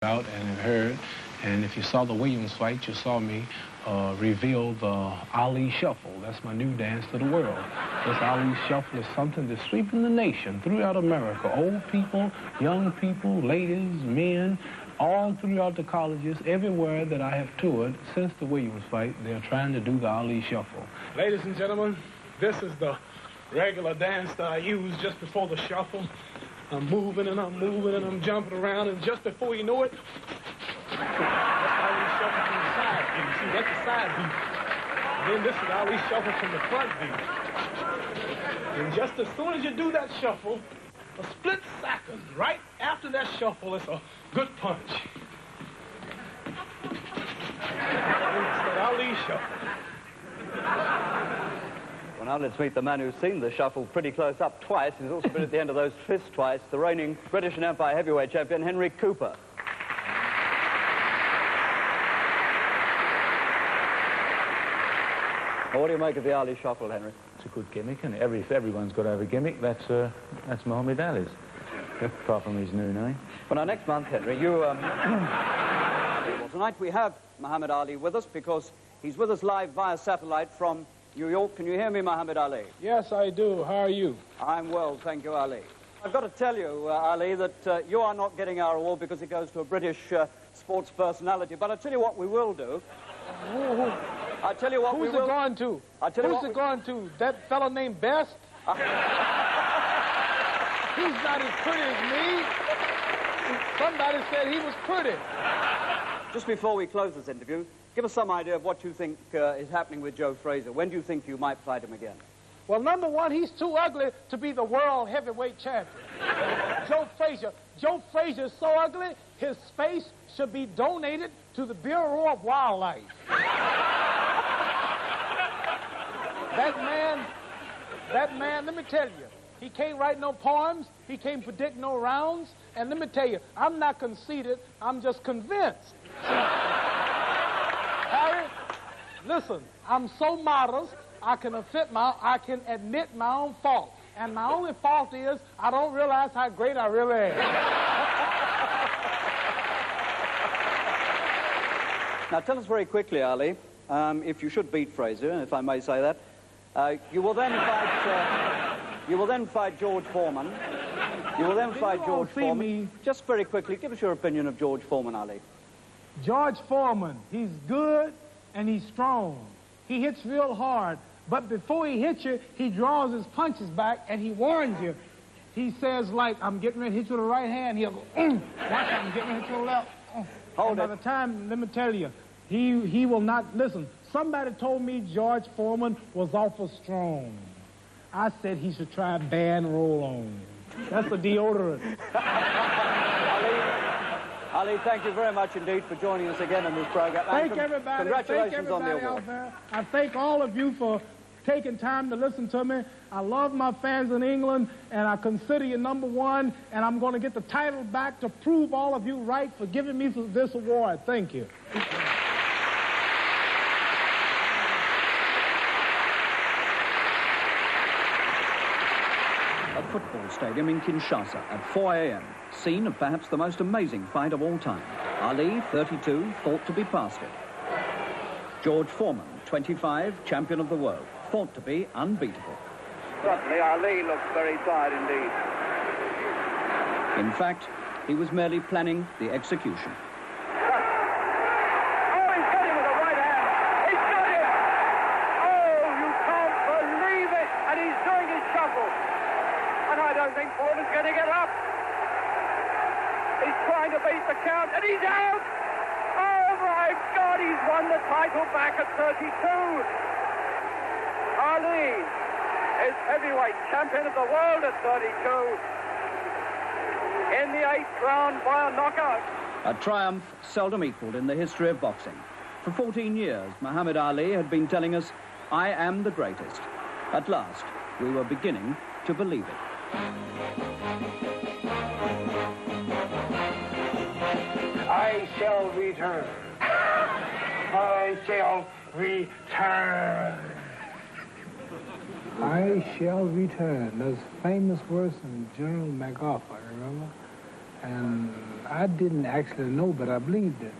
out and heard. And if you saw the Williams fight, you saw me reveal the Ali Shuffle. That's my new dance to the world. This Ali Shuffle is something that's sweeping the nation throughout America. Old people, young people, ladies, men, all throughout the colleges, everywhere that I have toured since the Williams fight, they're trying to do the Ali Shuffle. Ladies and gentlemen, this is the regular dance that I use just before the shuffle. I'm moving and I'm moving and I'm jumping around, and just before you know it, that's Ali Shuffle from the side beat. See, that's the side beat. And then this is Ali Shuffle from the front beat. And just as soon as you do that shuffle, a split second right after that shuffle, it's a good punch. It's that Ali Shuffle. Well, now let's meet the man who's seen the shuffle pretty close up twice. He's also been at the end of those fists twice, the reigning British and Empire heavyweight champion, Henry Cooper. Well, what do you make of the Ali Shuffle, Henry? It's a good gimmick, and everyone's got to have a gimmick. That's Muhammad Ali's, apart from his new name. Well, now, next month, Henry, you... Well, tonight we have Muhammad Ali with us because he's with us live via satellite from New York. Can you hear me, Muhammad Ali? Yes, I do. How are you? I'm well, thank you, Ali. I've got to tell you, Ali, that you are not getting our award because it goes to a British sports personality. But I'll tell you what we will do. I'll tell you what we will... Who's it going to? Who's it going to? That fellow named Best? He's not as pretty as me. Somebody said he was pretty. Just before we close this interview, give us some idea of what you think is happening with Joe Frazier. When do you think you might fight him again? Well, number one, he's too ugly to be the world heavyweight champion. Joe Frazier is so ugly, his face should be donated to the Bureau of Wildlife. That man, let me tell you, he can't write no poems, he can't predict no rounds, and let me tell you, I'm not conceited, I'm just convinced. Harry, listen, I'm so modest, I can admit my own fault. And my only fault is I don't realize how great I really am. Now, tell us very quickly, Ali, if you should beat Frazier, if I may say that, you will then fight George Foreman. You will then fight George Foreman. Just very quickly, give us your opinion of George Foreman, Ali. George Foreman, he's good and he's strong. He hits real hard. But before he hits you, he draws his punches back and he warns you. He says, like, I'm getting ready to hit you with the right hand. He'll go, watch, I'm getting ready to hit you with the left. Hold it. By the time, let me tell you, he will not, listen, somebody told me George Foreman was awful strong. I said he should try band roll-on. That's the deodorant. Ali, thank you very much indeed for joining us again in this program. Thank everybody. Congratulations on the award. Out there. I thank all of you for taking time to listen to me. I love my fans in England, and I consider you number one, and I'm going to get the title back to prove all of you right for giving me this award. Thank you. A football stadium in Kinshasa at 4 a.m. Scene of perhaps the most amazing fight of all time. Ali, 32, thought to be past it. George Foreman, 25, champion of the world, thought to be unbeatable. Certainly, Ali looks very tired indeed. In fact, he was merely planning the execution. Oh, he's got him with the right hand. He's got him. Oh, you can't believe it. And he's doing his shuffle. And I don't think Foreman's going to get up. He's trying to beat the count, and he's out. Oh, my God, he's won the title back at 32. Ali is heavyweight champion of the world at 32. In the 8th round by a knockout. A triumph seldom equaled in the history of boxing. For 14 years, Muhammad Ali had been telling us, I am the greatest. At last, we were beginning to believe it. I shall return. I shall return. I shall return. Those famous words from General MacArthur, remember? And I didn't actually know, but I believed it.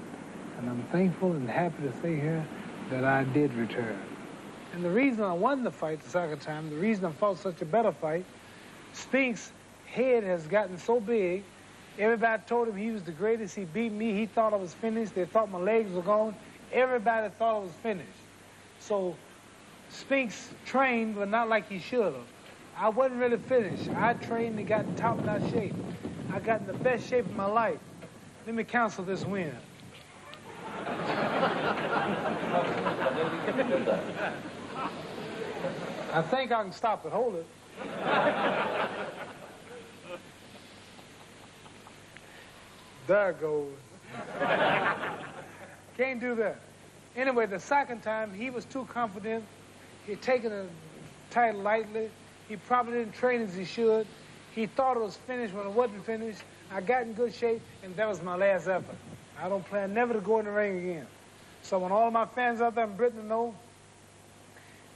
And I'm thankful and happy to say here that I did return. And the reason I won the fight the second time, the reason I fought such a better fight, Spink's head has gotten so big, everybody told him he was the greatest. He beat me. He thought I was finished. They thought my legs were gone. Everybody thought I was finished. So Spinks trained, but not like he should have. I wasn't really finished. I trained and got in top-notch shape. I got in the best shape of my life. Let me cancel this win. I think I can stop it. Hold it. There it goes. Can't do that. Anyway, the second time, he was too confident. He had taken the title lightly. He probably didn't train as he should. He thought it was finished when it wasn't finished. I got in good shape, and that was my last effort. I don't plan never to go in the ring again. So when all my fans out there in Britain know,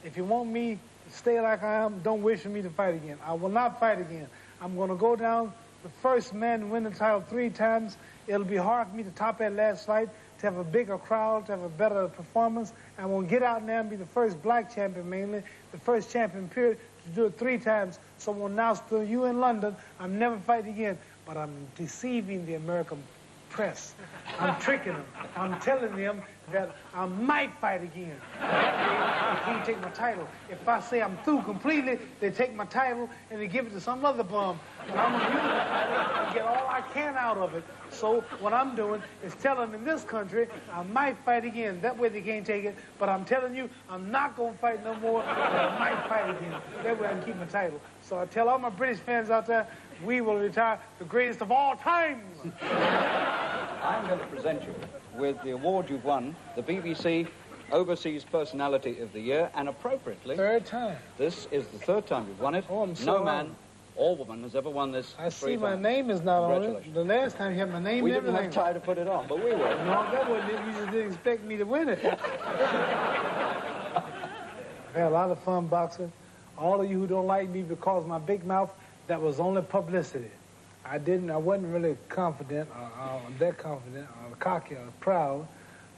if you want me to stay like I am, don't wish for me to fight again. I will not fight again. I'm going to go down the first man to win the title 3 times. It'll be hard for me to top that last fight, to have a bigger crowd, to have a better performance. I'm going to get out there and be the first black champion mainly, the first champion period, to do it 3 times. So I'm going to announce to you in London, I'm never fighting again. But I'm deceiving the American press. I'm tricking them. I'm telling them that I might fight again. They can't take my title. If I say I'm through completely, they take my title and they give it to some other bum. But I'm going to use the title and get all I can out of it. So what I'm doing is telling them in this country I might fight again. That way they can't take it. But I'm telling you, I'm not going to fight no more, but I might fight again. That way I can keep my title. So I tell all my British fans out there, we will retire the greatest of all times. I'm going to present you with the award you've won, the BBC Overseas Personality of the Year, and appropriately... 3rd time. This is the 3rd time you've won it. Oh, I'm so No honored. man or woman has ever won this. I see 3 my times. name is not on it. Congratulations. The last time you had my name We and didn't everything. have time to put it on, but we will. No, that wasn't it. You just didn't expect me to win it. I've had a lot of fun boxing. All of you who don't like me because of my big mouth, that was only publicity. I wasn't really confident, that confident, or cocky, or proud,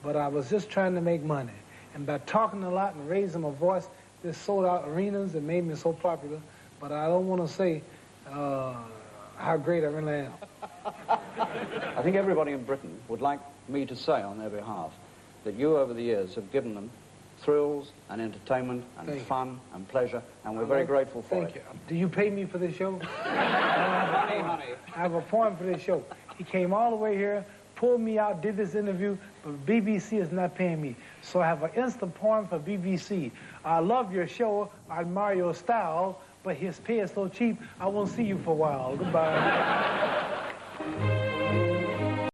but I was just trying to make money. And by talking a lot and raising my voice, this sold out arenas and made me so popular, but I don't want to say how great I really am. I think everybody in Britain would like me to say on their behalf that you over the years have given them thrills and entertainment and fun and pleasure, and we're very grateful for it. Thank you. Do you pay me for this show? Honey. I have a point for this show. He came all the way here, pulled me out, did this interview, but BBC is not paying me. So I have an instant point for BBC. I love your show, I admire your style, but his pay is so cheap, I won't see you for a while. Goodbye.